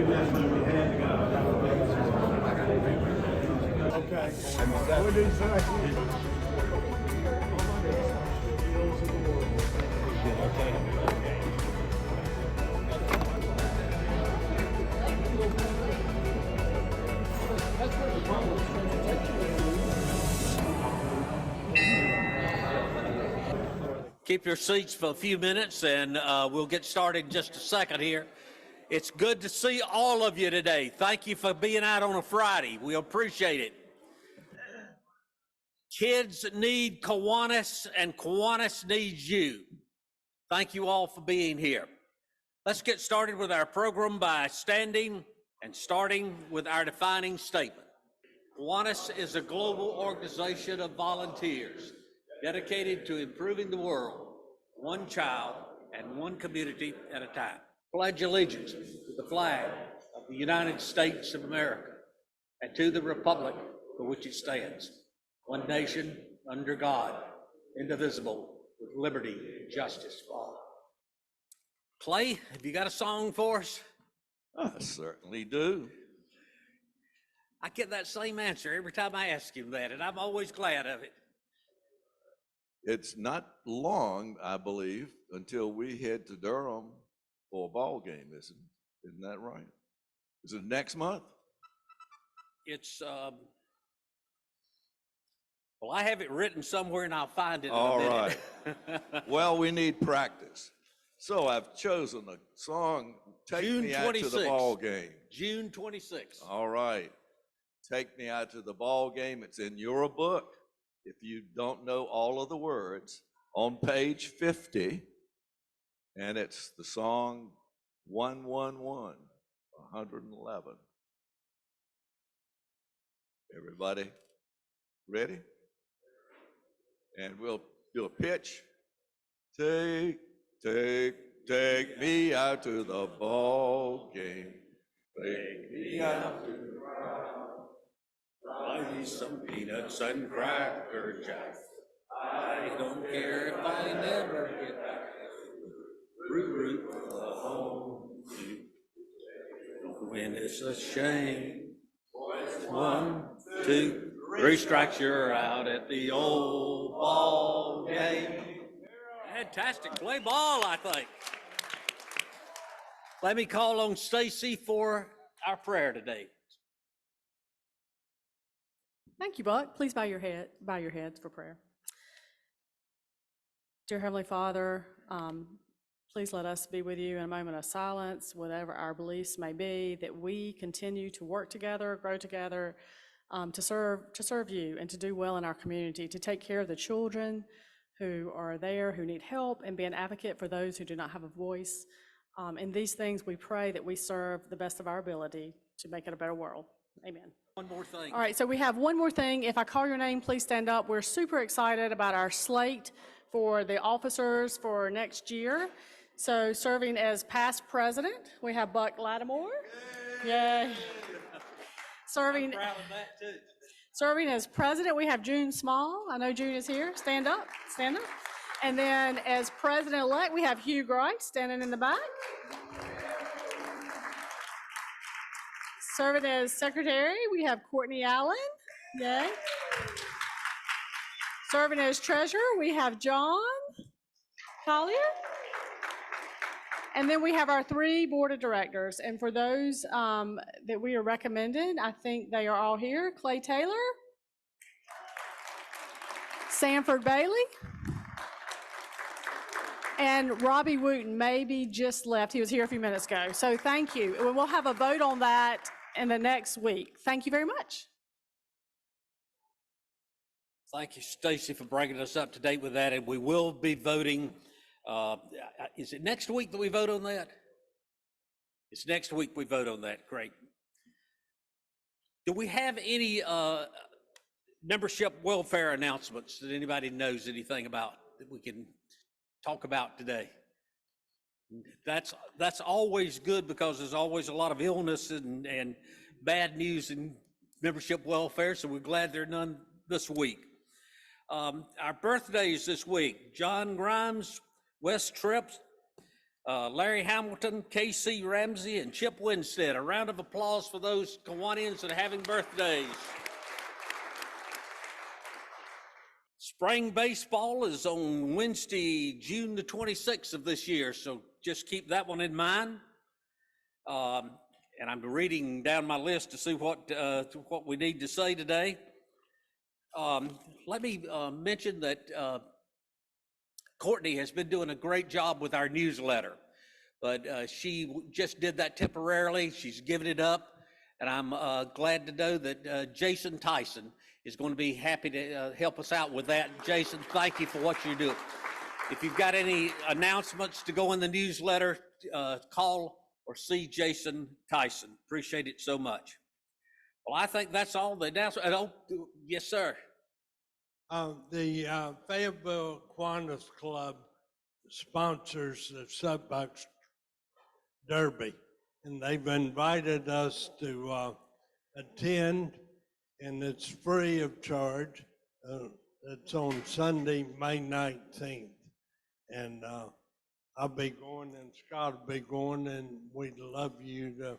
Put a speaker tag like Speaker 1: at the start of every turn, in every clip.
Speaker 1: Okay. What did he say?
Speaker 2: Keep your seats for a few minutes and we'll get started in just a second here. It's good to see all of you today. Thank you for being out on a Friday. We appreciate it. Kids need Kiwanis and Kiwanis needs you. Thank you all for being here. Let's get started with our program by standing and starting with our defining statement. Kiwanis is a global organization of volunteers dedicated to improving the world, one child and one community at a time. Pledge allegiance to the flag of the United States of America and to the republic for which it stands, one nation under God, indivisible, with liberty and justice for all. Clay, have you got a song for us?
Speaker 3: I certainly do.
Speaker 2: I get that same answer every time I ask him that, and I'm always glad of it.
Speaker 3: It's not long, I believe, until we head to Durham for a ball game, isn't that right? Is it next month?
Speaker 2: It's, well, I have it written somewhere and I'll find it in
Speaker 3: All
Speaker 2: a minute.
Speaker 3: right. Well, we need practice. So I've chosen a song, Take
Speaker 2: June
Speaker 3: Me Out to the
Speaker 2: 26th.
Speaker 3: Ball Game.
Speaker 2: June 26th.
Speaker 3: All right. Take Me Out to the Ball Game. It's in your book. If you don't know all of the words, on page 50, and it's the song 111, 111. Everybody ready? And we'll do a pitch. Take me out to the ball game. Take me out to the crowd. Buy me some peanuts and cracker jack. I don't care if I never get back. Root for the home team. When it's a shame. 1, 2, 3 strikes, you're out at the old ball game. Fantastic. Play ball, I think. Let me call on Stacy for our prayer today.
Speaker 4: Thank you, Buck. Please bow your heads for prayer. Dear Heavenly Father, please let us be with you in a moment of silence, whatever our beliefs may be, that we continue to work together, grow together, to serve you and to do well in our community, to take care of the children who are there, who need help, and be an advocate for those who do not have a voice. In these things, we pray that we serve the best of our ability to make it a better world. Amen.
Speaker 2: One more thing.
Speaker 4: All right, so we have one more thing. If I call your name, please stand up. We're super excited about our slate for the officers for next year. So serving as past president, we have Buck Lattimore. Yay.
Speaker 2: I'm proud of that too.
Speaker 4: Serving as president, we have June Small. I know June is here. Stand up, stand up. And then as president-elect, we have Hugh Grice standing in the back. Serving as secretary, we have Courtney Allen. Yay. Serving as treasurer, we have John Collier. And then we have our 3 board of directors. And for those that we are recommended, I think they are all here. Clay Taylor, Sanford Bailey, and Robbie Wooten maybe just left. He was here a few minutes ago. So thank you. We'll have a vote on that in the next week. Thank you very much.
Speaker 2: Thank you, Stacy, for bringing us up to date with that. And we will be voting. Is it next week that we vote on that? It's next week we vote on that. Great. Do we have any membership welfare announcements that anybody knows anything about that we can talk about today? That's always good because there's always a lot of illness and bad news in membership welfare, so we're glad there are none this week. Our birthdays this week: John Grimes, Wes Tripp, Larry Hamilton, K.C. Ramsey, and Chip Winstead. A round of applause for those Kiwanis that are having birthdays. Spring baseball is on Wednesday, June the 26th of this year, so just keep that one in mind. And I'm reading down my list to see what we need to say today. Let me mention that Courtney has been doing a great job with our newsletter, but she just did that temporarily. She's given it up, and I'm glad to know that Jason Tyson is going to be happy to help us out with that. Jason, thank you for what you're doing. If you've got any announcements to go in the newsletter, call or see Jason Tyson. Appreciate it so much. Well, I think that's all the announcements. Oh, yes, sir.
Speaker 1: The Fayetteville Kiwanis Club sponsors the Soapbox Derby, and they've invited us to attend, and it's free of charge. It's on Sunday, May 19th, and I'll be going, and Scott will be going, and we'd love you to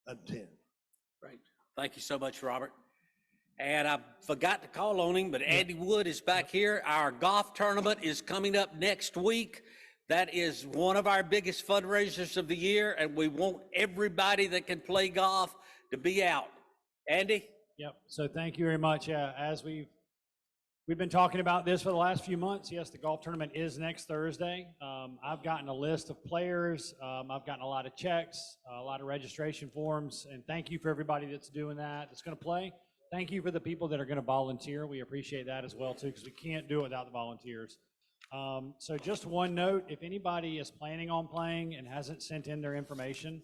Speaker 1: attend.
Speaker 2: Great. Thank you so much, Robert. And I forgot to call on him, but Andy Wood is back here. Our golf tournament is coming up next week. That is one of our biggest fundraisers of the year, and we want everybody that can play golf to be out. Andy?
Speaker 5: Yep. So thank you very much. As we've been talking about this for the last few months. Yes, the golf tournament is next Thursday. I've gotten a list of players. I've gotten a lot of checks, a lot of registration forms, and thank you for everybody that's doing that, that's going to play. Thank you for the people that are going to volunteer. We appreciate that as well, too, because we can't do it without the volunteers. So just one note, if anybody is planning on playing and hasn't sent in their information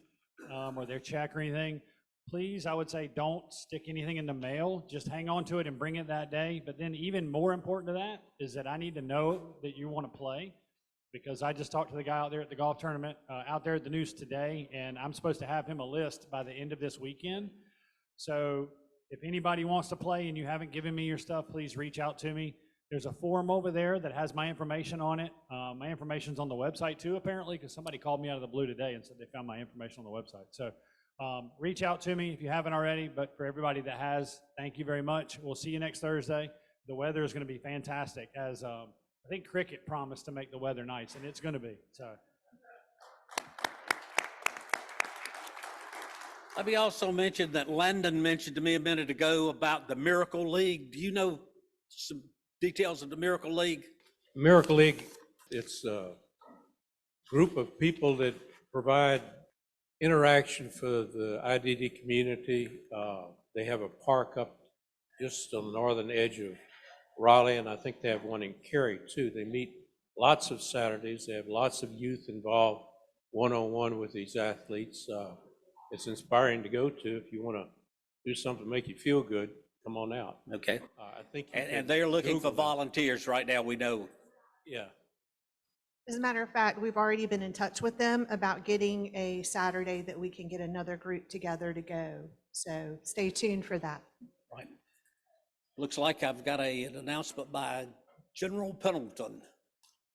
Speaker 5: or their check or anything, please, I would say, don't stick anything in the mail. Just hang on to it and bring it that day. But then even more important to that is that I need to know that you want to play, because I just talked to the guy out there at the golf tournament, out there at the Noose today, and I'm supposed to have him a list by the end of this weekend. So if anybody wants to play and you haven't given me your stuff, please reach out to me. There's a form over there that has my information on it. My information's on the website too, apparently, because somebody called me out of the blue today and said they found my information on the website. So reach out to me if you haven't already, but for everybody that has, thank you very much. We'll see you next Thursday. The weather is going to be fantastic, as I think Cricket promised to make the weather nice, and it's going to be. So.
Speaker 2: Let me also mention that Landon mentioned to me a minute ago about the Miracle League. Do you know some details of the Miracle League?
Speaker 6: Miracle League, it's a group of people that provide interaction for the IDD community. They have a park up just on the northern edge of Raleigh, and I think they have one in Cary too. They meet lots of Saturdays. They have lots of youth involved one-on-one with these athletes. It's inspiring to go to. If you want to do something to make you feel good, come on out.
Speaker 2: Okay.
Speaker 6: I think.
Speaker 2: And they're looking for volunteers right now, we know.
Speaker 6: Yeah.
Speaker 7: As a matter of fact, we've already been in touch with them about getting a Saturday that we can get another group together to go. So stay tuned for that.
Speaker 2: Right. Looks like I've got an announcement by General Pendleton.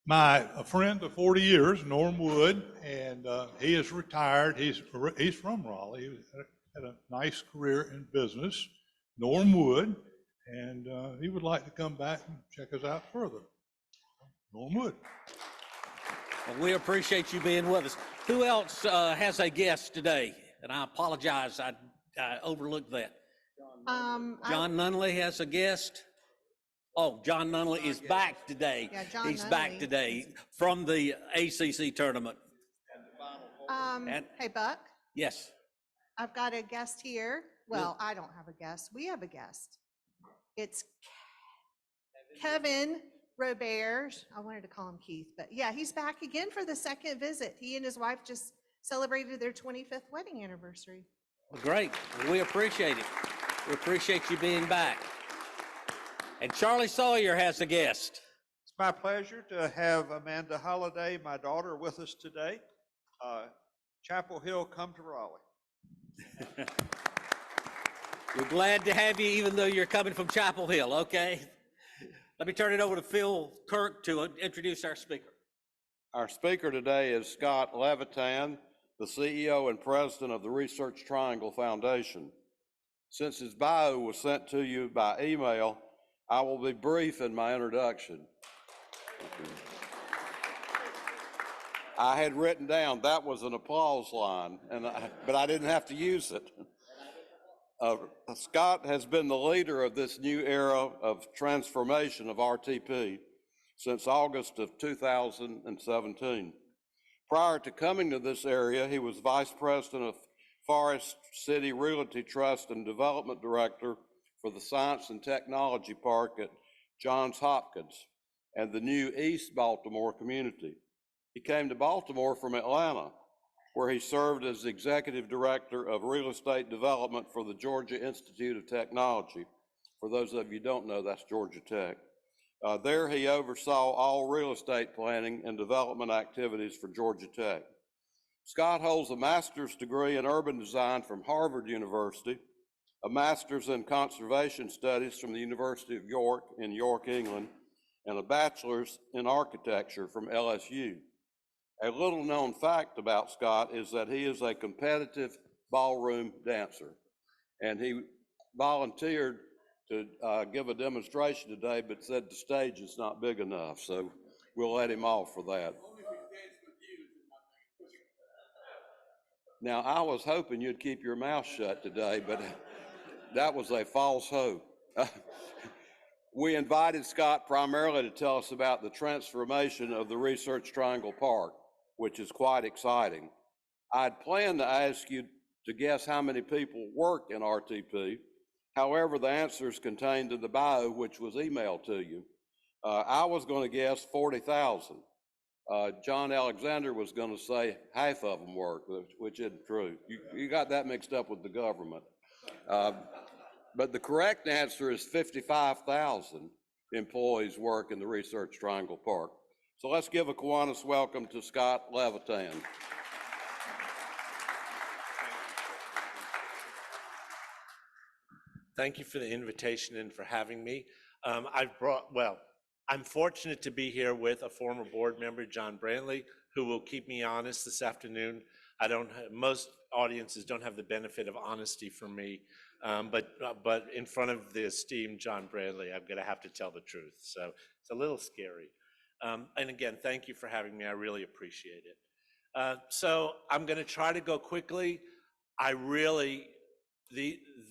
Speaker 8: A friend of 40 years, Norm Wood, and he is retired. He's from Raleigh. He had a nice career in business. Norm Wood, and he would like to come back and check us out further. Norm Wood.
Speaker 2: Well, we appreciate you being with us. Who else has a guest today? And I apologize, I overlooked that. John Nunley has a guest. Oh, John Nunley is back today.
Speaker 7: Yeah, John
Speaker 2: He's
Speaker 7: Nunley.
Speaker 2: back today from the ACC tournament.
Speaker 7: Hey, Buck,
Speaker 2: Yes.
Speaker 7: I've got a guest here. Well, I don't have a guest. We have a guest. It's Kevin Robert. I wanted to call him Keith, but yeah, he's back again for the second visit. He and his wife just celebrated their 25th wedding anniversary.
Speaker 2: Well, great. Well, we appreciate it. We appreciate you being back. And Charlie Sawyer has a guest.
Speaker 9: It's my pleasure to have Amanda Holliday, my daughter, with us today. Chapel Hill, come to Raleigh.
Speaker 2: We're glad to have you, even though you're coming from Chapel Hill, okay? Let me turn it over to Phil Kirk to introduce our speaker.
Speaker 3: Our speaker today is Scott Levitan, the CEO and president of the Research Triangle Foundation. Since his bio was sent to you by email, I will be brief in my introduction. I had written down that was an applause line, but I didn't have to use it. Scott has been the leader of this new era of transformation of RTP since August of 2017. Prior to coming to this area, he was vice president of Forest City Realty Trust and development director for the Science and Technology Park at Johns Hopkins and the new East Baltimore community. He came to Baltimore from Atlanta, where he served as executive director of real estate development for the Georgia Institute of Technology. For those of you who don't know, that's Georgia Tech. There he oversaw all real estate planning and development activities for Georgia Tech. Scott holds a master's degree in urban design from Harvard University, a master's in conservation studies from the University of York in York, England, and a bachelor's in architecture from LSU. A little known fact about Scott is that he is a competitive ballroom dancer, and he volunteered to give a demonstration today, but said the stage is not big enough, so we'll let him off for that. Now, I was hoping you'd keep your mouth shut today, but that was a false hope. We invited Scott primarily to tell us about the transformation of the Research Triangle Park, which is quite exciting. I'd planned to ask you to guess how many people work in RTP. However, the answer is contained in the bio, which was emailed to you. I was going to guess 40,000. John Alexander was going to say half of them work, which isn't true. You got that mixed up with the government. But the correct answer is 55,000 employees work in the Research Triangle Park. So let's give a Kiwanis welcome to Scott Levitan.
Speaker 10: Thank you for the invitation and for having me. I'm fortunate to be here with a former board member, John Brantley, who will keep me honest this afternoon. Most audiences don't have the benefit of honesty from me, but in front of the esteemed John Brantley, I'm gonna have to tell the truth. So it's a little scary. And again, thank you for having me. I really appreciate it. So I'm gonna try to go quickly.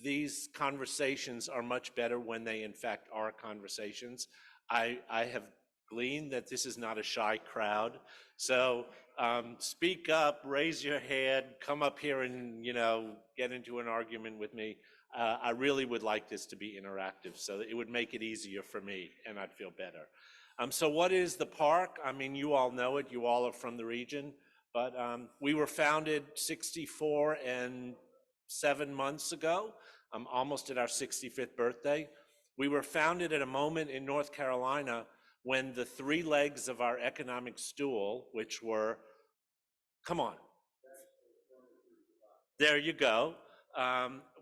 Speaker 10: These conversations are much better when they in fact are conversations. I have gleaned that this is not a shy crowd. So speak up, raise your hand, come up here and get into an argument with me. I really would like this to be interactive so that it would make it easier for me and I'd feel better. So what is the park? I mean, you all know it, you all are from the region, but we were founded 64 and 7 months ago, almost at our 65th birthday. We were founded at a moment in North Carolina when the three legs of our economic stool, which were, come on, there you go,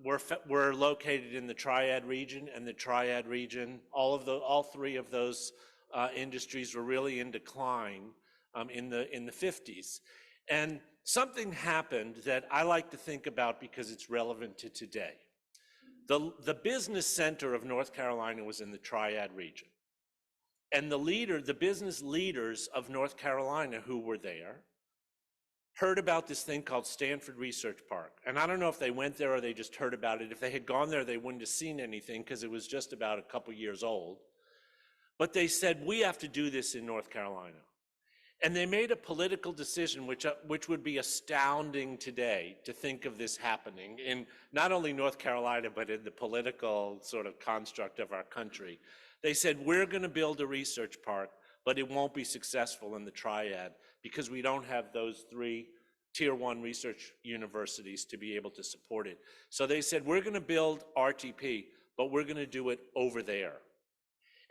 Speaker 10: were located in the Triad region, and the Triad region, all three of those industries were really in decline in the 50s. And something happened that I like to think about because it's relevant to today. The business center of North Carolina was in the Triad region. And the business leaders of North Carolina who were there heard about this thing called Stanford Research Park. And I don't know if they went there or they just heard about it. If they had gone there, they wouldn't have seen anything because it was just about a couple years old. But they said, we have to do this in North Carolina. And they made a political decision, which would be astounding today to think of this happening in not only North Carolina, but in the political sort of construct of our country. They said, we're going to build a research park, but it won't be successful in the Triad because we don't have those three tier 1 research universities to be able to support it. So they said, we're going to build RTP, but we're going to do it over there.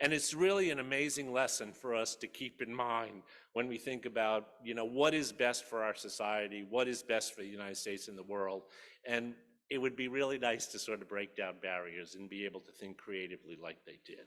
Speaker 10: And it's really an amazing lesson for us to keep in mind when we think about, what is best for our society, what is best for the United States and the world. And it would be really nice to sort of break down barriers and be able to think creatively like they did.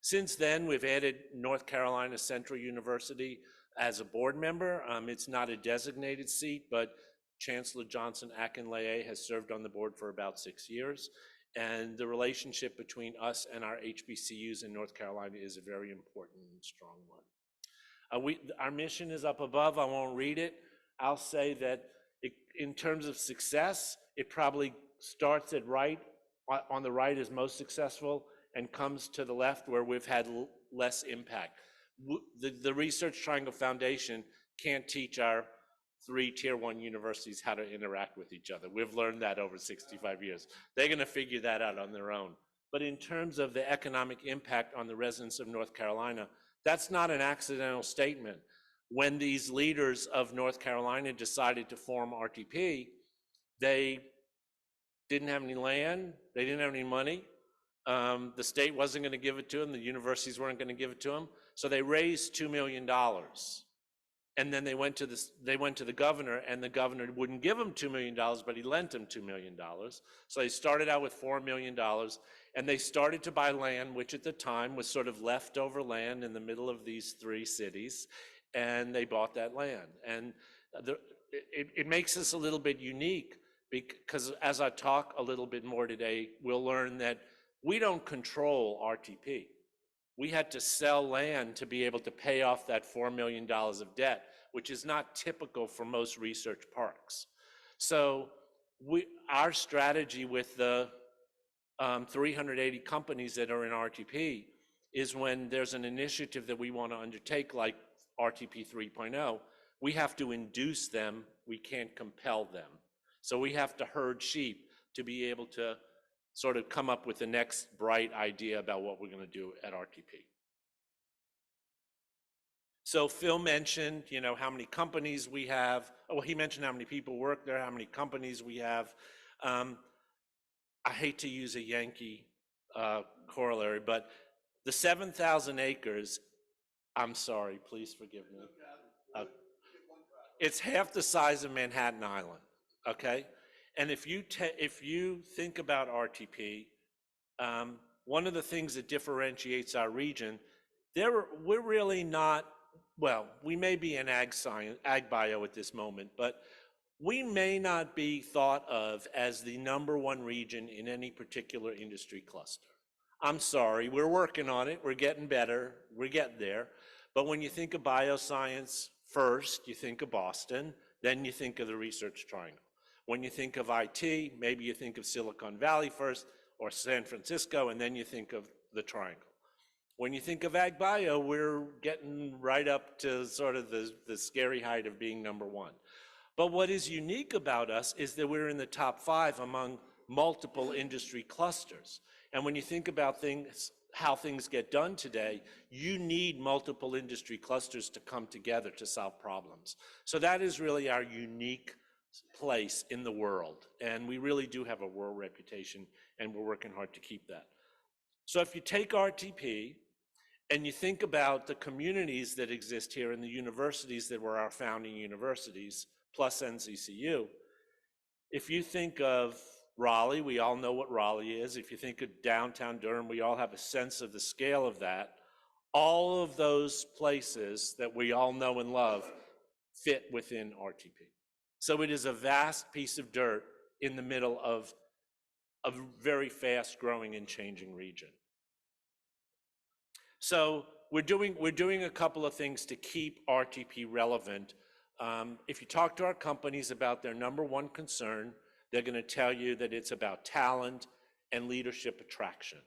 Speaker 10: Since then, we've added North Carolina Central University as a board member. It's not a designated seat, but Chancellor Johnson Akinleye has served on the board for about 6 years. And the relationship between us and our HBCUs in North Carolina is a very important and strong one. Our mission is up above. I won't read it. I'll say that in terms of success, it probably starts at right, on the right is most successful, and comes to the left where we've had less impact. The Research Triangle Foundation can't teach our 3 Tier 1 universities how to interact with each other. We've learned that over 65 years. They're going to figure that out on their own. But in terms of the economic impact on the residents of North Carolina, that's not an accidental statement. When these leaders of North Carolina decided to form RTP, they didn't have any land, they didn't have any money. The state wasn't going to give it to them, the universities weren't going to give it to them. So they raised $2 million. And then they went to the governor, and the governor wouldn't give them $2 million, but he lent them $2 million. So they started out with $4 million, and they started to buy land, which at the time was sort of leftover land in the middle of these 3 cities, and they bought that land. And it makes us a little bit unique, because as I talk a little bit more today, we'll learn that we don't control RTP. We had to sell land to be able to pay off that $4 million of debt, which is not typical for most research parks. So our strategy with the 380 companies that are in RTP is when there's an initiative that we want to undertake, like RTP 3.0, we have to induce them, we can't compel them. So we have to herd sheep to be able to sort of come up with the next bright idea about what we're going to do at RTP. So Phil mentioned, how many companies we have. Oh, he mentioned how many people work there, how many companies we have. I hate to use a Yankee corollary, but the 7,000 acres, I'm sorry, please forgive me. It's half the size of Manhattan Island, okay? And if you think about RTP, one of the things that differentiates our region, we're really not, well, we may be in ag bio at this moment, but we may not be thought of as the #1 region in any particular industry cluster. I'm sorry, we're working on it, we're getting better, we're getting there. But when you think of bioscience first, you think of Boston, then you think of the Research Triangle. When you think of IT, maybe you think of Silicon Valley first, or San Francisco, and then you think of the Triangle. When you think of ag bio, we're getting right up to sort of the scary height of being #1. But what is unique about us is that we're in the top 5 among multiple industry clusters. And when you think about how things get done today, you need multiple industry clusters to come together to solve problems. So that is really our unique place in the world. And we really do have a world reputation, and we're working hard to keep that. So if you take RTP and you think about the communities that exist here and the universities that were our founding universities, plus NCCU, if you think of Raleigh, we all know what Raleigh is. If you think of downtown Durham, we all have a sense of the scale of that. All of those places that we all know and love fit within RTP. So it is a vast piece of dirt in the middle of a very fast growing and changing region. So we're doing a couple of things to keep RTP relevant. If you talk to our companies about their #1 concern, they're going to tell you that it's about talent and leadership attraction.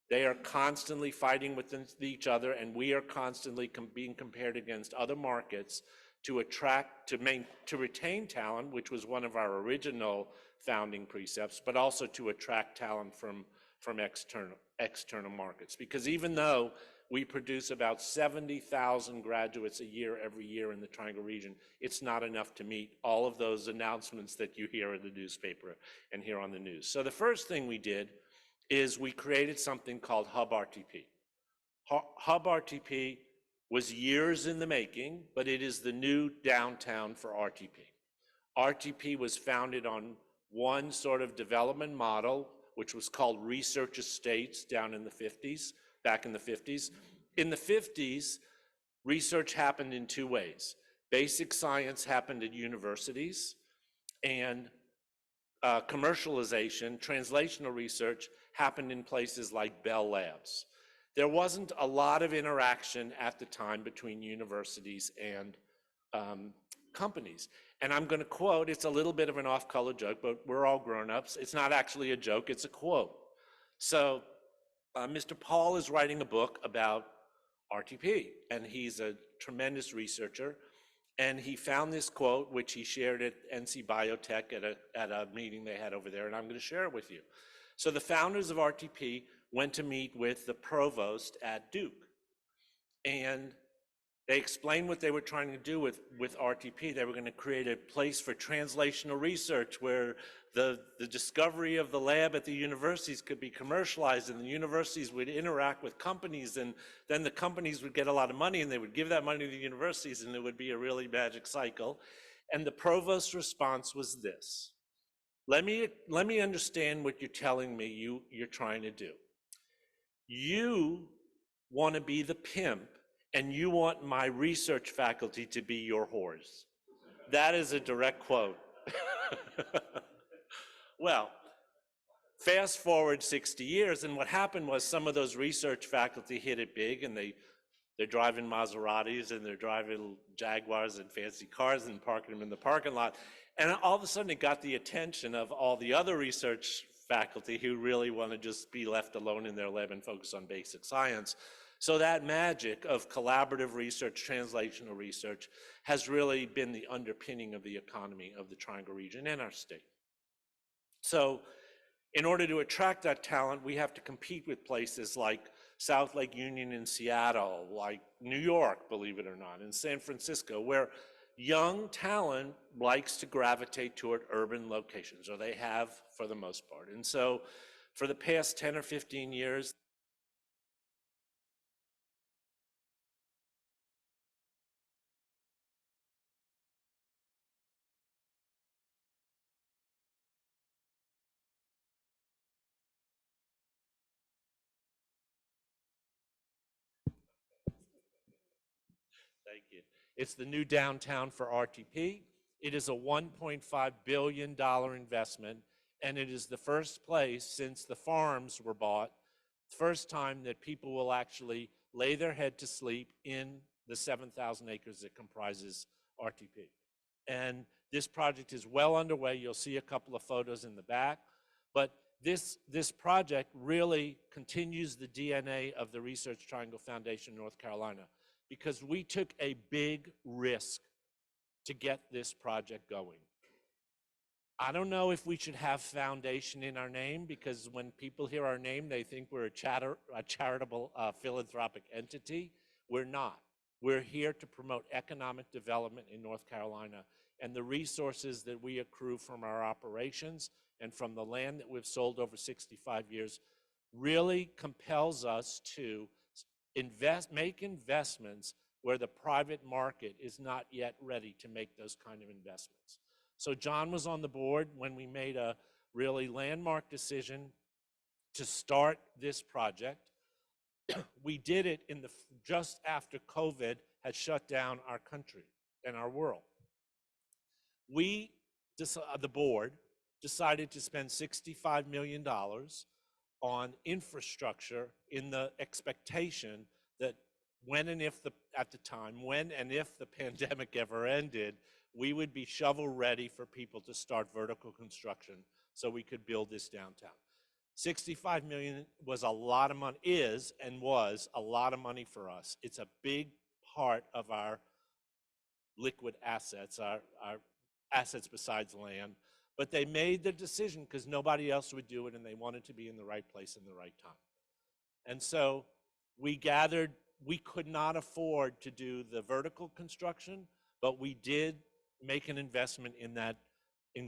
Speaker 10: They are constantly fighting with each other, and we are constantly being compared against other markets to attract, to retain talent, which was one of our original founding precepts, but also to attract talent from external markets. Because even though we produce about 70,000 graduates a year, every year in the Triangle region, it's not enough to meet all of those announcements that you hear in the newspaper and hear on the news. So the first thing we did is we created something called Hub RTP. Hub RTP was years in the making, but it is the new downtown for RTP. RTP was founded on one sort of development model, which was called research estates down in the 50s, back in the 50s. In the 50s, research happened in two ways. Basic science happened at universities, and commercialization, translational research, happened in places like Bell Labs. There wasn't a lot of interaction at the time between universities and companies. And I'm going to quote, it's a little bit of an off-color joke, but we're all grown-ups. It's not actually a joke, it's a quote. So Mr. Paul is writing a book about RTP, and he's a tremendous researcher. And he found this quote, which he shared at NC Biotech at a meeting they had over there, and I'm going to share it with you. So the founders of RTP went to meet with the provost at Duke, and they explained what they were trying to do with RTP. They were going to create a place for translational research where the discovery of the lab at the universities could be commercialized, and the universities would interact with companies, and then the companies would get a lot of money, and they would give that money to the universities, and it would be a really magic cycle. And the provost's response was this: let me understand what you're telling me you're trying to do. You want to be the pimp, and you want my research faculty to be your whores. That is a direct quote. Well, fast forward 60 years, and what happened was some of those research faculty hit it big, and they're driving Maseratis, and they're driving Jaguars and fancy cars and parking them in the parking lot. And all of a sudden, it got the attention of all the other research faculty who really want to just be left alone in their lab and focus on basic science. So that magic of collaborative research, translational research, has really been the underpinning of the economy of the Triangle region and our state. So in order to attract that talent, we have to compete with places like South Lake Union in Seattle, like New York, believe it or not, and San Francisco, where young talent likes to gravitate toward urban locations, or they have for the most part. And so for the past 10 or 15 years, thank you. It's the new downtown for RTP. It is a $1.5 billion investment, and it is the first place since the farms were bought, first time that people will actually lay their head to sleep in the 7,000 acres that comprises RTP. And this project is well underway. You'll see a couple of photos in the back, but this project really continues the DNA of the Research Triangle Foundation in North Carolina, because we took a big risk to get this project going. I don't know if we should have foundation in our name, because when people hear our name, they think we're a charitable philanthropic entity. We're not. We're here to promote economic development in North Carolina, and the resources that we accrue from our operations and from the land that we've sold over 65 years really compels us to make investments where the private market is not yet ready to make those kind of investments. So John was on the board when we made a really landmark decision to start this project. We did it just after COVID had shut down our country and our world. The board decided to spend $65 million on infrastructure in the expectation that when and if the pandemic ever ended, we would be shovel ready for people to start vertical construction so we could build this downtown. 65 million was a lot of money, was a lot of money for us. It's a big part of our liquid assets, our assets besides land. But they made the decision because nobody else would do it, and they wanted to be in the right place in the right time. And so we could not afford to do the vertical construction, but we did make an investment in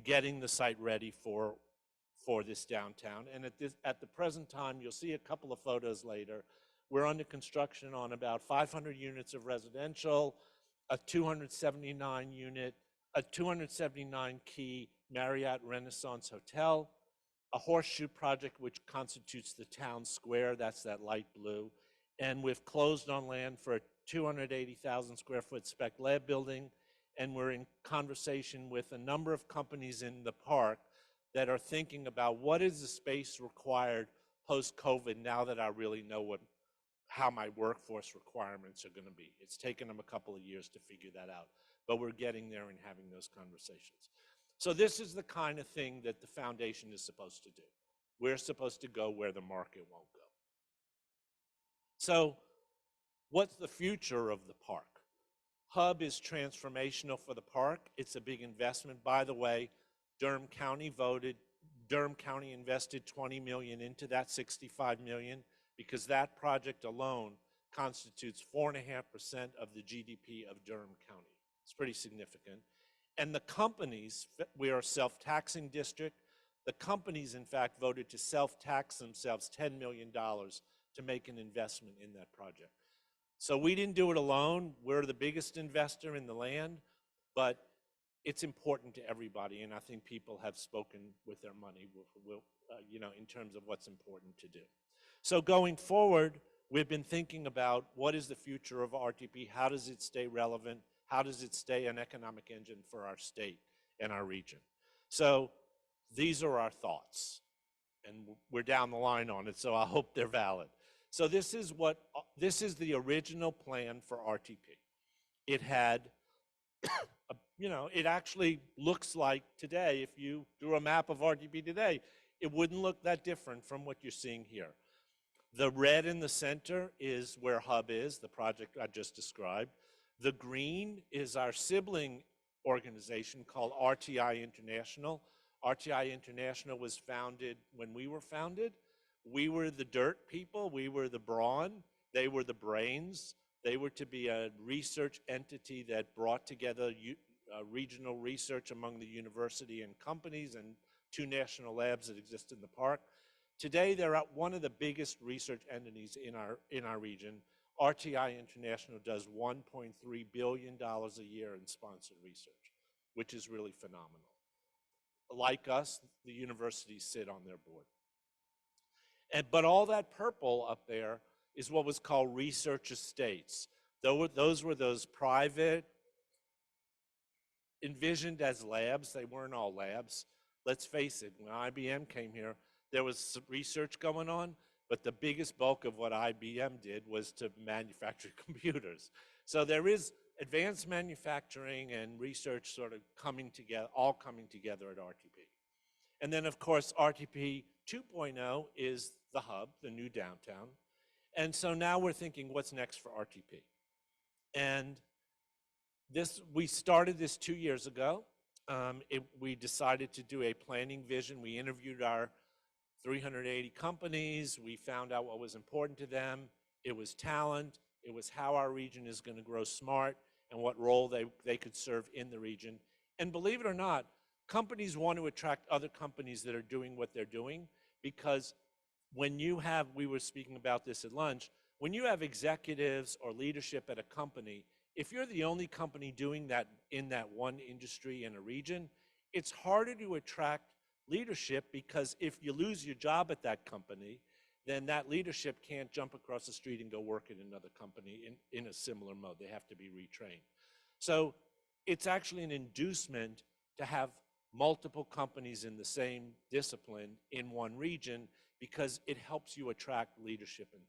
Speaker 10: getting the site ready for this downtown. And at the present time, you'll see a couple of photos later, we're under construction on about 500 units of residential, a 279 key Marriott Renaissance Hotel, a horseshoe project which constitutes the town square, that's that light blue, and we've closed on land for 280,000 square foot spec lab building, and we're in conversation with a number of companies in the park that are thinking about what is the space required post-COVID now that I really know how my workforce requirements are going to be. It's taken them a couple of years to figure that out, but we're getting there and having those conversations. So this is the kind of thing that the foundation is supposed to do. We're supposed to go where the market won't go. So what's the future of the park? Hub is transformational for the park. It's a big investment. By the way, Durham County invested $20 million into that 65 million because that project alone constitutes 4.5% of the GDP of Durham County. It's pretty significant. And the companies, we are a self-taxing district. The companies, in fact, voted to self-tax themselves $10 million to make an investment in that project. So we didn't do it alone. We're the biggest investor in the land, but it's important to everybody, and I think people have spoken with their money, in terms of what's important to do. So going forward, we've been thinking about what is the future of RTP, how does it stay relevant, how does it stay an economic engine for our state and our region. So these are our thoughts, and we're down the line on it, so I hope they're valid. So this is the original plan for RTP. It had, it actually looks like today, if you drew a map of RTP today, it wouldn't look that different from what you're seeing here. The red in the center is where Hub is, the project I just described. The green is our sibling organization called RTI International. RTI International was founded when we were founded. We were the dirt people, we were the brawn, they were the brains. They were to be a research entity that brought together regional research among the university and companies and 2 national labs that exist in the park. Today, they're one of the biggest research entities in our region. RTI International does $1.3 billion a year in sponsored research, which is really phenomenal. Like us, the universities sit on their board. But all that purple up there is what was called research estates. Those were those private, envisioned as labs. They weren't all labs. Let's face it, when IBM came here, there was some research going on, but the biggest bulk of what IBM did was to manufacture computers. So there is advanced manufacturing and research sort of coming together, all coming together at RTP. And then, of course, RTP 2.0 is the hub, the new downtown. And so now we're thinking, what's next for RTP? And we started this 2 years ago. We decided to do a planning vision. We interviewed our 380 companies. We found out what was important to them. It was talent. It was how our region is going to grow smart and what role they could serve in the region. And believe it or not, companies want to attract other companies that are doing what they're doing, because when you have, we were speaking about this at lunch, when you have executives or leadership at a company, if you're the only company doing that in that one industry in a region, it's harder to attract leadership, because if you lose your job at that company, then that leadership can't jump across the street and go work at another company in a similar mode. They have to be retrained. So it's actually an inducement to have multiple companies in the same discipline in one region, because it helps you attract leadership and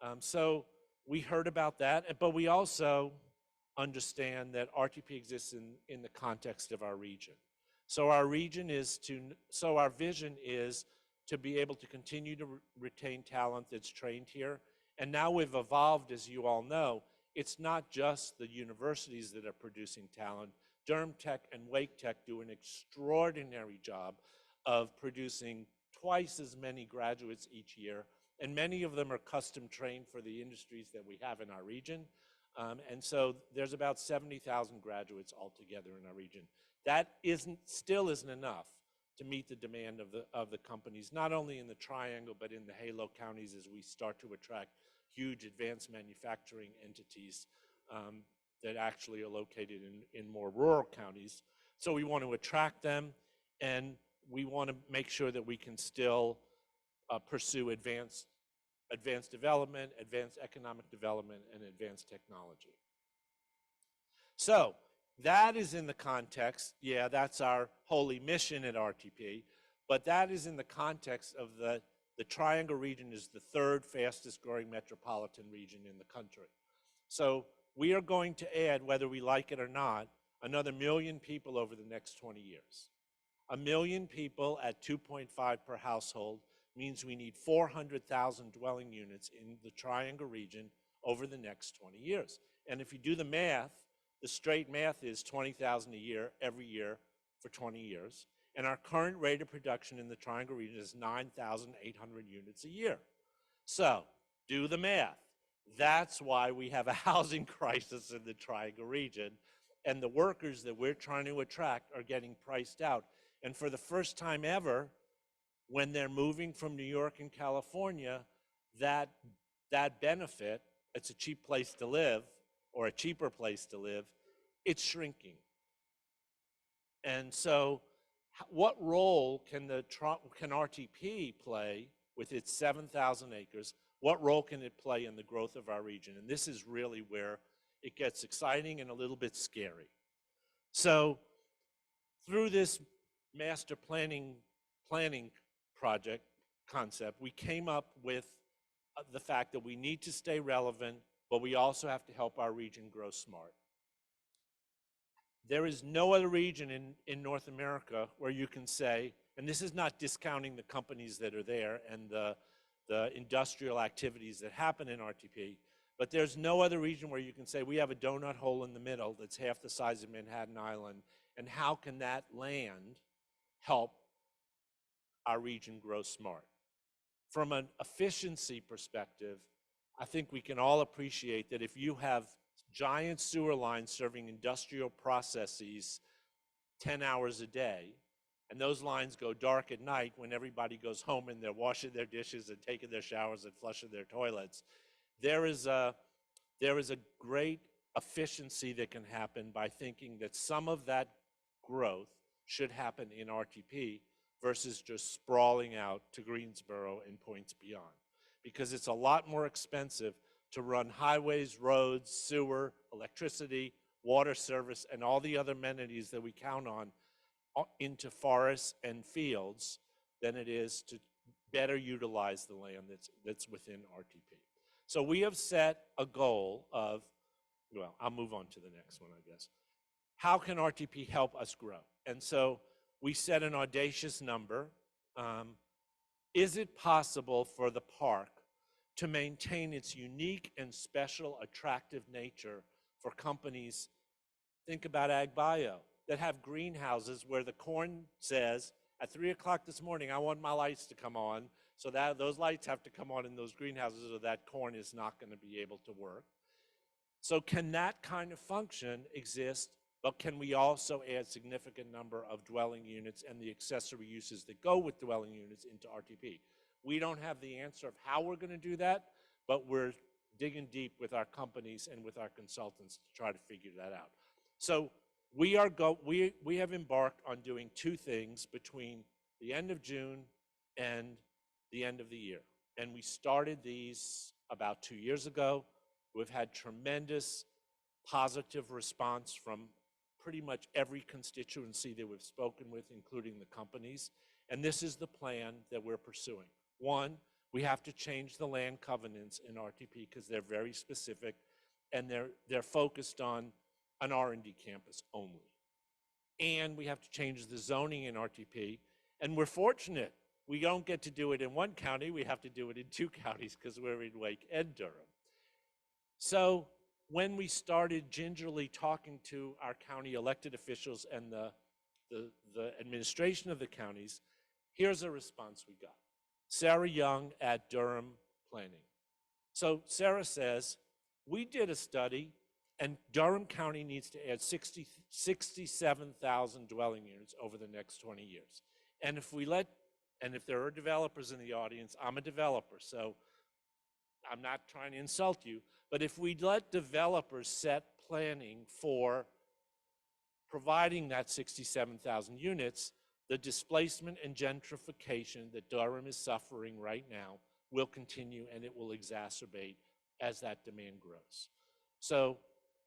Speaker 10: talent. So we heard about that, but we also understand that RTP exists in the context of our region. So our vision is to be able to continue to retain talent that's trained here. And now we've evolved, as you all know. It's not just the universities that are producing talent. Durham Tech and Wake Tech do an extraordinary job of producing twice as many graduates each year, and many of them are custom trained for the industries that we have in our region. And so there's about 70,000 graduates altogether in our region. That still isn't enough to meet the demand of the companies, not only in the Triangle, but in the Halo counties as we start to attract huge advanced manufacturing entities that actually are located in more rural counties. So we want to attract them, and we want to make sure that we can still pursue advanced advanced development, advanced economic development, and advanced technology. So that is in the context, yeah, that's our holy mission at RTP, but that is in the context of the Triangle region is the third fastest growing metropolitan region in the country. So we are going to add, whether we like it or not, another 1 million people over the next 20 years. 1 million people at 2.5 per household means we need 400,000 dwelling units in the Triangle region over the next 20 years. And if you do the math, the straight math is 20,000 a year every year for 20 years. And our current rate of production in the Triangle region is 9,800 units a year. So do the math. That's why we have a housing crisis in the Triangle region. And the workers that we're trying to attract are getting priced out. And for the first time ever, when they're moving from New York and California, that benefit, it's a cheap place to live, or a cheaper place to live, it's shrinking. And so what role can RTP play with its 7,000 acres? What role can it play in the growth of our region? And this is really where it gets exciting and a little bit scary. So through this master planning project concept, we came up with the fact that we need to stay relevant, but we also have to help our region grow smart. There is no other region in North America where you can say, and this is not discounting the companies that are there and the industrial activities that happen in RTP, but there's no other region where you can say we have a donut hole in the middle that's half the size of Manhattan Island, and how can that land help our region grow smart? From an efficiency perspective, I think we can all appreciate that if you have giant sewer lines serving industrial processes 10 hours a day, and those lines go dark at night when everybody goes home and they're washing their dishes and taking their showers and flushing their toilets, there is a great efficiency that can happen by thinking that some of that growth should happen in RTP versus just sprawling out to Greensboro and points beyond. Because it's a lot more expensive to run highways, roads, sewer, electricity, water service, and all the other amenities that we count on into forests and fields than it is to better utilize the land that's within RTP. So we have set a goal of, well, I'll move on to the next one, I guess. How can RTP help us grow? And so we set an audacious number. Is it possible for the park to maintain its unique and special attractive nature for companies, think about ag bio, that have greenhouses where the corn says, at 3 o'clock this morning, I want my lights to come on, so that those lights have to come on in those greenhouses or that corn is not going to be able to work. So can that kind of function exist, but can we also add significant number of dwelling units and the accessory uses that go with dwelling units into RTP? We don't have the answer of how we're going to do that, but we're digging deep with our companies and with our consultants to try to figure that out. So we have embarked on doing two things between the end of June and the end of the year. And we started these about 2 years ago. We've had tremendous positive response from pretty much every constituency that we've spoken with, including the companies. And this is the plan that we're pursuing. One, we have to change the land covenants in RTP because they're very specific and they're focused on an R&D campus only. And we have to change the zoning in RTP. And we're fortunate. We don't get to do it in one county. We have to do it in 2 counties because we're in Wake and Durham. So when we started gingerly talking to our county elected officials and the administration of the counties, here's a response we got. Sarah Young at Durham Planning. So Sarah says, we did a study and Durham County needs to add 67,000 dwelling units over the next 20 years. And if there are developers in the audience, I'm a developer, so I'm not trying to insult you, but if we let developers set planning for providing that 67,000 units, the displacement and gentrification that Durham is suffering right now will continue and it will exacerbate as that demand grows. So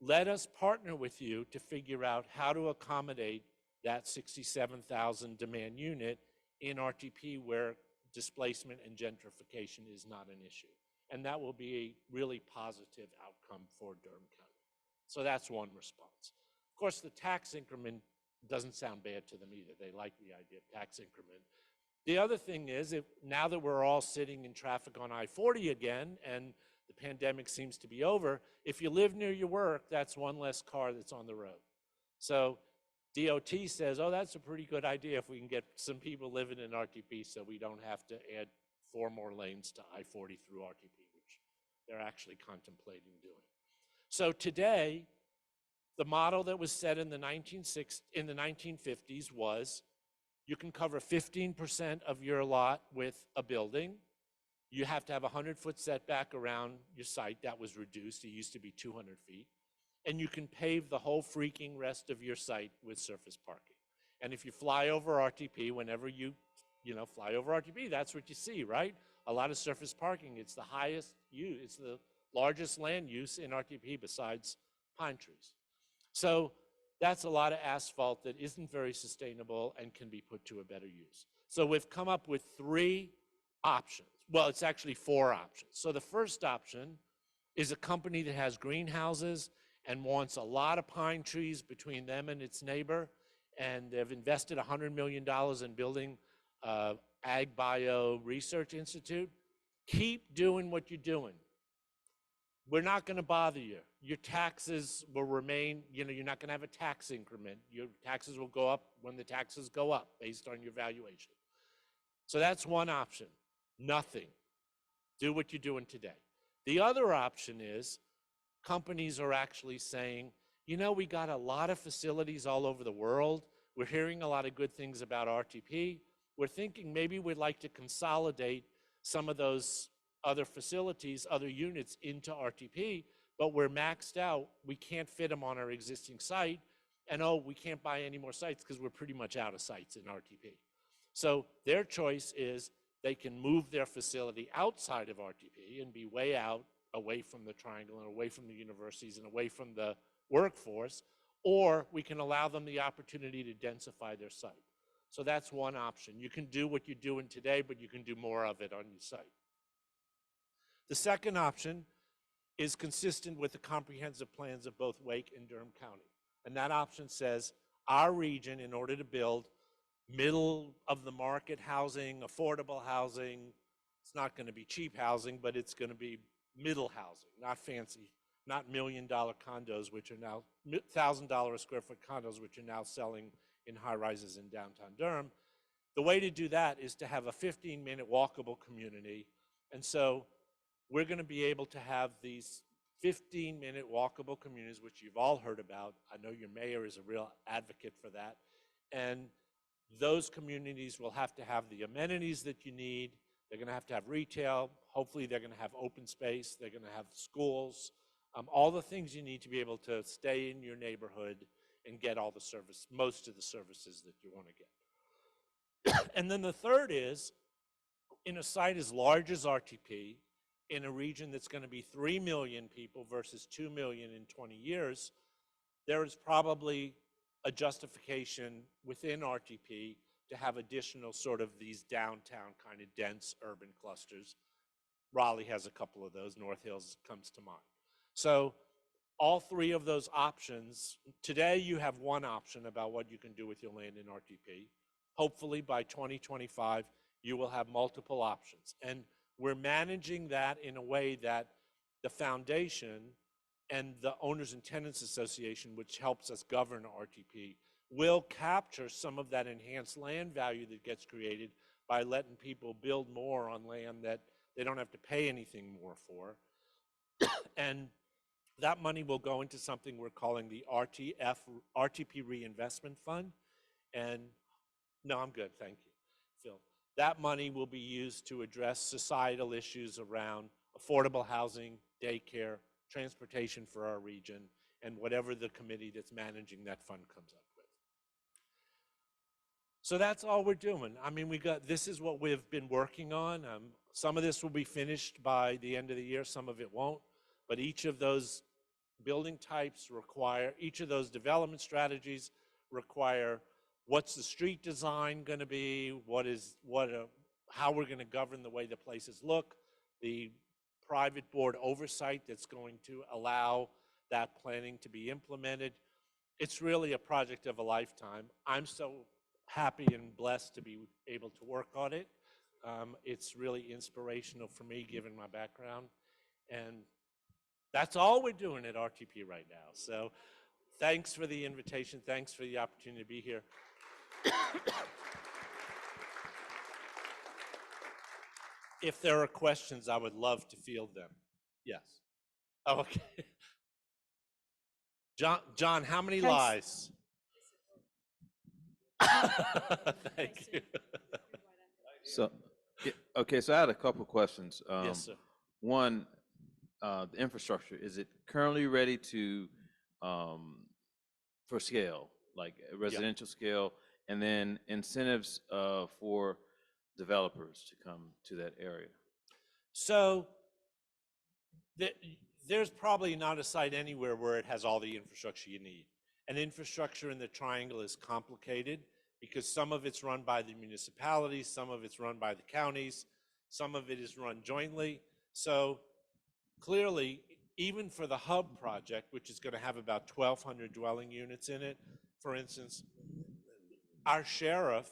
Speaker 10: let us partner with you to figure out how to accommodate that 67,000 demand unit in RTP where displacement and gentrification is not an issue. And that will be a really positive outcome for Durham County. So that's one response. Of course, the tax increment doesn't sound bad to them either. They like the idea of tax increment. The other thing is, now that we're all sitting in traffic on I-40 again, and the pandemic seems to be over, if you live near your work, that's one less car that's on the road. So DOT says, oh, that's a pretty good idea if we can get some people living in RTP so we don't have to add 4 more lanes to I-40 through RTP, which they're actually contemplating doing. So today, the model that was set in the 1950s was you can cover 15% of your lot with a building. You have to have a 100-foot setback around your site. That was reduced. It used to be 200 feet. And you can pave the whole freaking rest of your site with surface parking. And if you fly over RTP, whenever you fly over RTP, that's what you see, right? A lot of surface parking. It's the highest use. It's the largest land use in RTP besides pine trees. So that's a lot of asphalt that isn't very sustainable and can be put to a better use. So we've come up with 3 options. Well, it's actually 4 options. So the first option is a company that has greenhouses and wants a lot of pine trees between them and its neighbor, and they've invested $100 million in building Ag Bio Research Institute. Keep doing what you're doing. We're not going to bother you. Your taxes will remain, you're not going to have a tax increment. Your taxes will go up when the taxes go up based on your valuation. So that's one option. Nothing. Do what you're doing today. The other option is companies are actually saying, we got a lot of facilities all over the world. We're hearing a lot of good things about RTP. We're thinking maybe we'd like to consolidate some of those other facilities, other units into RTP, but we're maxed out. We can't fit them on our existing site. And we can't buy any more sites because we're pretty much out of sites in RTP. So their choice is they can move their facility outside of RTP and be way out, away from the triangle and away from the universities and away from the workforce, or we can allow them the opportunity to densify their site. So that's one option. You can do what you're doing today, but you can do more of it on your site. The second option is consistent with the comprehensive plans of both Wake and Durham County. And that option says our region, in order to build middle of the market housing, affordable housing, it's not going to be cheap housing, but it's going to be middle housing, not fancy, not $1 million condos, which are now $1,000 a square foot condos, which are now selling in high rises in downtown Durham. The way to do that is to have a 15-minute walkable community. And so we're going to be able to have these 15-minute walkable communities, which you've all heard about. I know your mayor is a real advocate for that. And those communities will have to have the amenities that you need. They're going to have retail. Hopefully, they're going to have open space. They're going to have schools, all the things you need to be able to stay in your neighborhood and get all the service, most of the services that you want to get. And then the third is, in a site as large as RTP, in a region that's going to be 3 million people versus 2 million in 20 years, there is probably a justification within RTP to have additional sort of these downtown kind of dense urban clusters. Raleigh has a couple of those. North Hills comes to mind. So all 3 of those options, today you have one option about what you can do with your land in RTP. Hopefully by 2025, you will have multiple options. And we're managing that in a way that the foundation and the Owners and Tenants Association, which helps us govern RTP, will capture some of that enhanced land value that gets created by letting people build more on land that they don't have to pay anything more for. And that money will go into something we're calling the RTP Reinvestment Fund. And no, I'm good, thank you, Phil. That money will be used to address societal issues around affordable housing, daycare, transportation for our region, and whatever the committee that's managing that fund comes up with. So that's all we're doing. I mean, this is what we've been working on. Some of this will be finished by the end of the year, some of it won't. But each of those building types each of those development strategies require what's the street design going to be, how we're going to govern the way the places look, the private board oversight that's going to allow that planning to be implemented. It's really a project of a lifetime. I'm so happy and blessed to be able to work on it. It's really inspirational for me, given my background. And that's all we're doing at RTP right now. So thanks for the invitation. Thanks for the opportunity to be here. If there are questions, I would love to field them. Yes. Oh, okay. John, how many lies? Thank you.
Speaker 11: So, okay, so I had a couple questions.
Speaker 10: Yes, sir.
Speaker 11: One, the infrastructure, is it currently ready to, for scale, like residential scale, and then incentives for developers to come to that area?
Speaker 10: So there's probably not a site anywhere where it has all the infrastructure you need. And infrastructure in the triangle is complicated because some of it's run by the municipalities, some of it's run by the counties, some of it is run jointly. So clearly, even for the hub project, which is going to have about 1,200 dwelling units in it, for instance, our sheriffs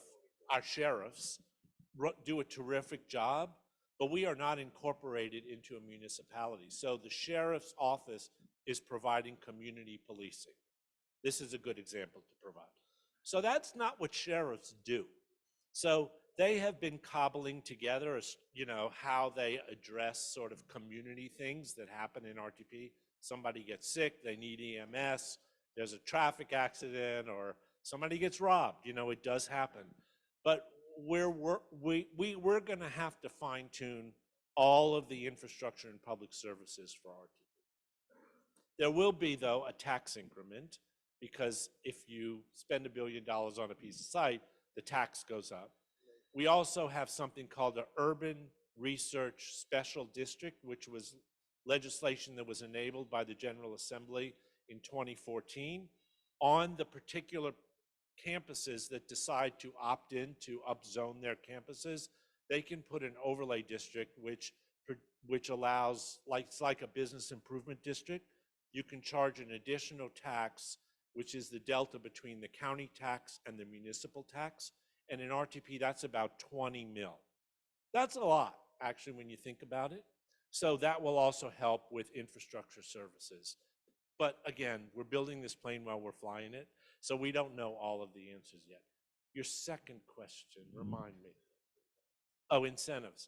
Speaker 10: do a terrific job, but we are not incorporated into a municipality. So the sheriff's office is providing community policing. This is a good example to provide. So that's not what sheriffs do. So they have been cobbling together, how they address sort of community things that happen in RTP. Somebody gets sick, they need EMS, there's a traffic accident, or somebody gets robbed. It does happen. But we're going to have to fine tune all of the infrastructure and public services for RTP. There will be, though, a tax increment, because if you spend $1 billion on a piece of site, the tax goes up. We also have something called the Urban Research Special District, which was legislation that was enabled by the General Assembly in 2014 on the particular campuses that decide to opt in to upzone their campuses. They can put an overlay district which allows, it's like a business improvement district. You can charge an additional tax, which is the delta between the county tax and the municipal tax. And in RTP, that's about 20 mil. That's a lot, actually, when you think about it. So that will also help with infrastructure services. But again, we're building this plane while we're flying it, so we don't know all of the answers yet. Your second question, remind me. Oh, incentives.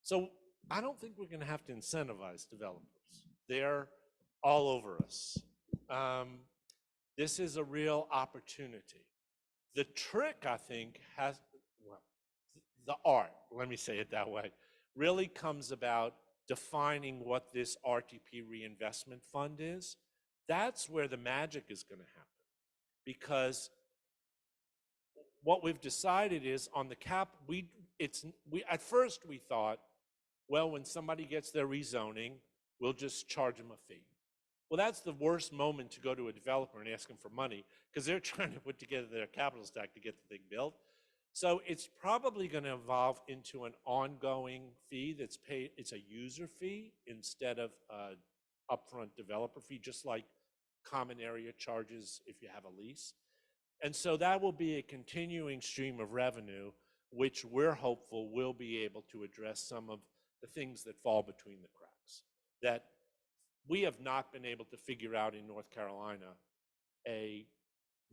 Speaker 10: So I don't think we're going to have to incentivize developers. They're all over us. This is a real opportunity. The trick, I think, the art, let me say it that way, really comes about defining what this RTP reinvestment fund is. That's where the magic is going to happen. Because what we've decided is on the cap, at first we thought, well, when somebody gets their rezoning, we'll just charge them a fee. Well, that's the worst moment to go to a developer and ask them for money, because they're trying to put together their capital stack to get the thing built. So it's probably going to evolve into an ongoing fee that's paid. It's a user fee instead of an upfront developer fee, just like common area charges if you have a lease. And so that will be a continuing stream of revenue, which we're hopeful will be able to address some of the things that fall between the cracks, that we have not been able to figure out in North Carolina a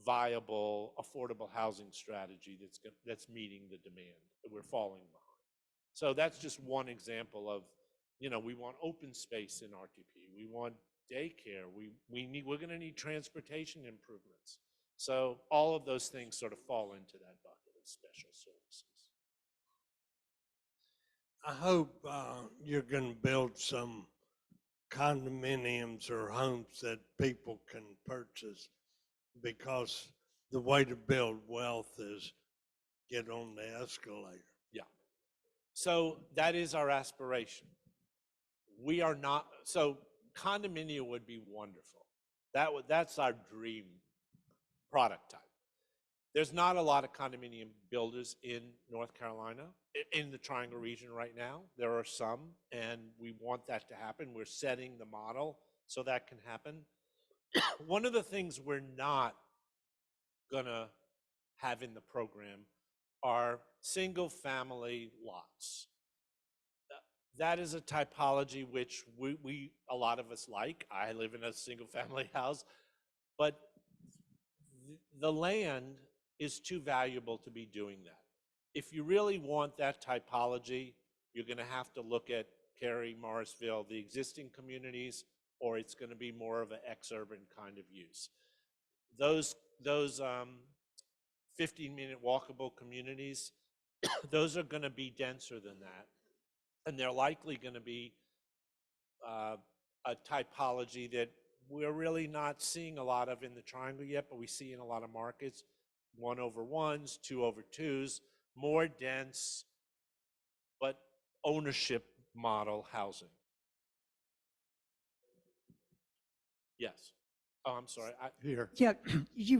Speaker 10: viable, affordable housing strategy that's meeting the demand. We're falling behind. So that's just one example of, we want open space in RTP. We want daycare. We're going to need transportation improvements. So all of those things sort of fall into that bucket of special services.
Speaker 1: I hope you're going to build some condominiums or homes that people can purchase, because the way to build wealth is get on the escalator.
Speaker 10: Yeah. So that is our aspiration. We are not, so condominium would be wonderful. That's our dream product type. There's not a lot of condominium builders in North Carolina, in the Triangle region right now. There are some, and we want that to happen. We're setting the model so that can happen. One of the things we're not gonna have in the program are single-family lots. That is a typology which a lot of us like. I live in a single-family house, but the land is too valuable to be doing that. If you really want that typology, you're going to have to look at Cary, Morrisville, the existing communities, or it's going to be more of an ex-urban kind of use. Those 15-minute walkable communities, those are going to be denser than that, and they're likely going to be a typology that we're really not seeing a lot of in the Triangle yet, but we see in a lot of markets, 1/1s, 2/2s, more dense, but ownership model housing. Yes. Oh, I'm sorry.
Speaker 1: Here.
Speaker 12: Yeah,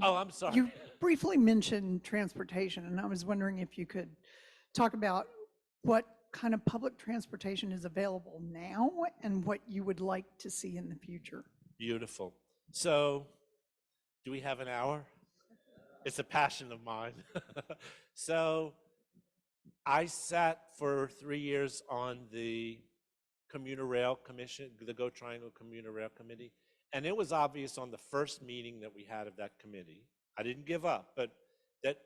Speaker 10: I'm sorry.
Speaker 12: you briefly mentioned transportation, and I was wondering if you could talk about what kind of public transportation is available now and what you would like to see in the future.
Speaker 10: Beautiful. So, do we have an hour? It's a passion of mine. So, I sat for 3 years on the Commuter Rail Commission, the Go Triangle Commuter Rail Committee, and it was obvious on the first meeting that we had of that committee. I didn't give up, but that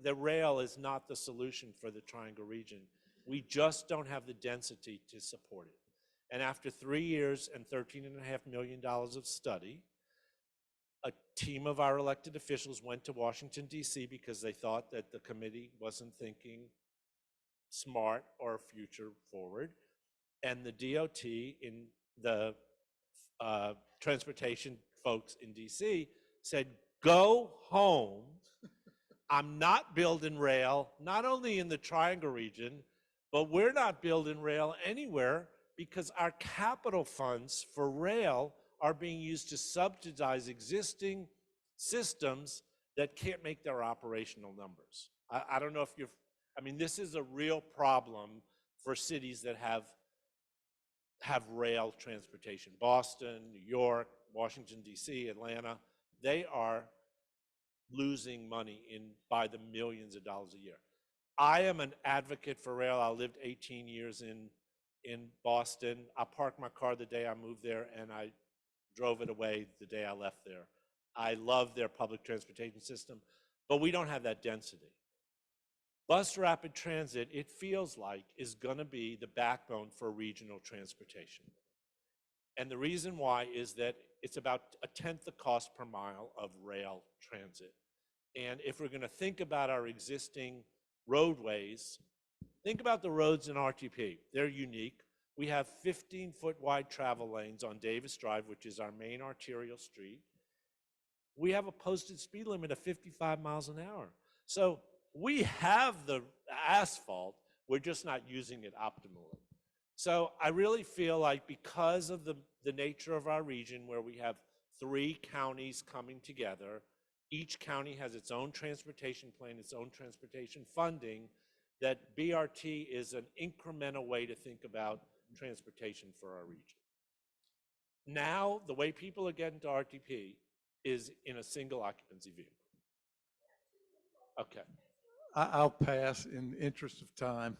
Speaker 10: the rail is not the solution for the Triangle region. We just don't have the density to support it. And after 3 years and $13.5 million of study, a team of our elected officials went to Washington, D.C. because they thought that the committee wasn't thinking smart or future forward. And the DOT in the transportation folks in D.C. said, go home. I'm not building rail, not only in the Triangle region, but we're not building rail anywhere because our capital funds for rail are being used to subsidize existing systems that can't make their operational numbers. I don't know if this is a real problem for cities that have rail transportation. Boston, New York, Washington, D.C., Atlanta, they are losing money by the millions of dollars a year. I am an advocate for rail. I lived 18 years in Boston. I parked my car the day I moved there, and I drove it away the day I left there. I love their public transportation system, but we don't have that density. Bus rapid transit, it feels like, is going to be the backbone for regional transportation. And the reason why is that it's about 1/10 the cost per mile of rail transit. And if we're going to think about our existing roadways, think about the roads in RTP. They're unique. We have 15-foot wide travel lanes on Davis Drive, which is our main arterial street. We have a posted speed limit of 55 miles an hour. So we have the asphalt, we're just not using it optimally. So I really feel like because of the nature of our region, where we have 3 counties coming together, each county has its own transportation plan, its own transportation funding, that BRT is an incremental way to think about transportation for our region. Now, the way people are getting to RTP is in a single occupancy vehicle. Okay.
Speaker 13: I'll pass in the interest of time.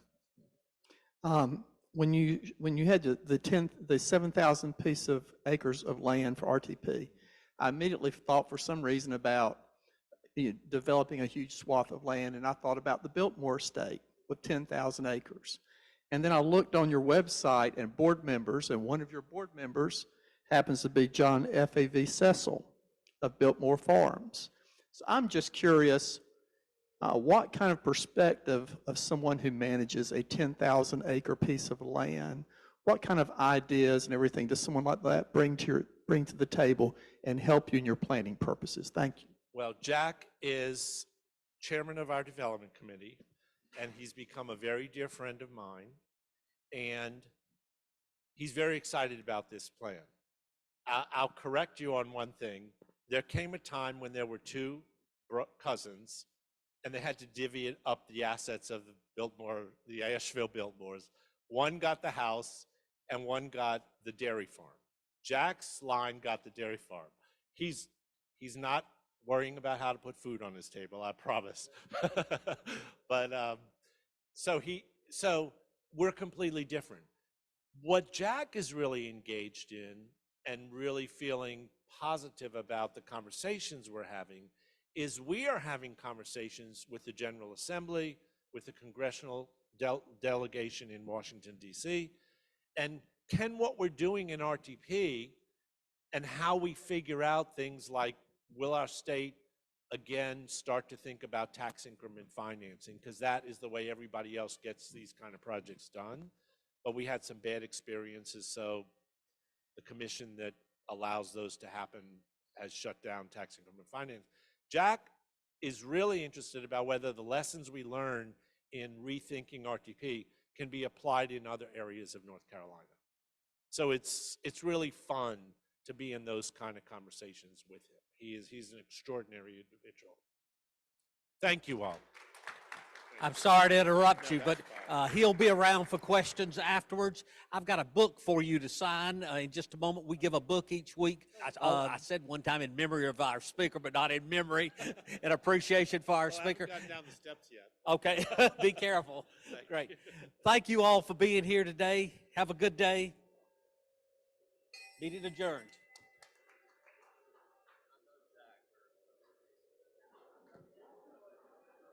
Speaker 14: When you had the 7,000 piece of acres of land for RTP, I immediately thought for some reason about developing a huge swath of land, and I thought about the Biltmore estate with 10,000 acres. And then I looked on your website and board members, and one of your board members happens to be John F.A.V. Cecil of Biltmore Farms. So I'm just curious, what kind of perspective of someone who manages a 10,000 acre piece of land, what kind of ideas and everything does someone like that bring to the table and help you in your planning purposes? Thank you.
Speaker 10: Well, Jack is chairman of our development committee, and he's become a very dear friend of mine. And he's very excited about this plan. I'll correct you on one thing. There came a time when there were two cousins, and they had to divvy up the assets of the Biltmore, the Asheville Biltmores. One got the house, and one got the dairy farm. Jack's line got the dairy farm. He's not worrying about how to put food on his table, I promise. But so we're completely different. What Jack is really engaged in and really feeling positive about the conversations we're having is we are having conversations with the General Assembly, with the congressional delegation in Washington, D.C., and can what we're doing in RTP and how we figure out things like, will our state again start to think about tax increment financing, because that is the way everybody else gets these kind of projects done. But we had some bad experiences, so the commission that allows those to happen has shut down tax increment finance. Jack is really interested about whether the lessons we learn in rethinking RTP can be applied in other areas of North Carolina. So it's really fun to be in those kind of conversations with him. He's an extraordinary individual. Thank you all.
Speaker 2: I'm sorry to interrupt you, but he'll be around for questions afterwards. I've got a book for you to sign in just a moment. We give a book each week. I said one time in memory of our speaker, but not in memory, in appreciation for our speaker.
Speaker 10: I haven't gotten down the steps yet.
Speaker 2: Okay, be careful. Great. Thank you all for being here today. Have a good day. Meeting adjourned.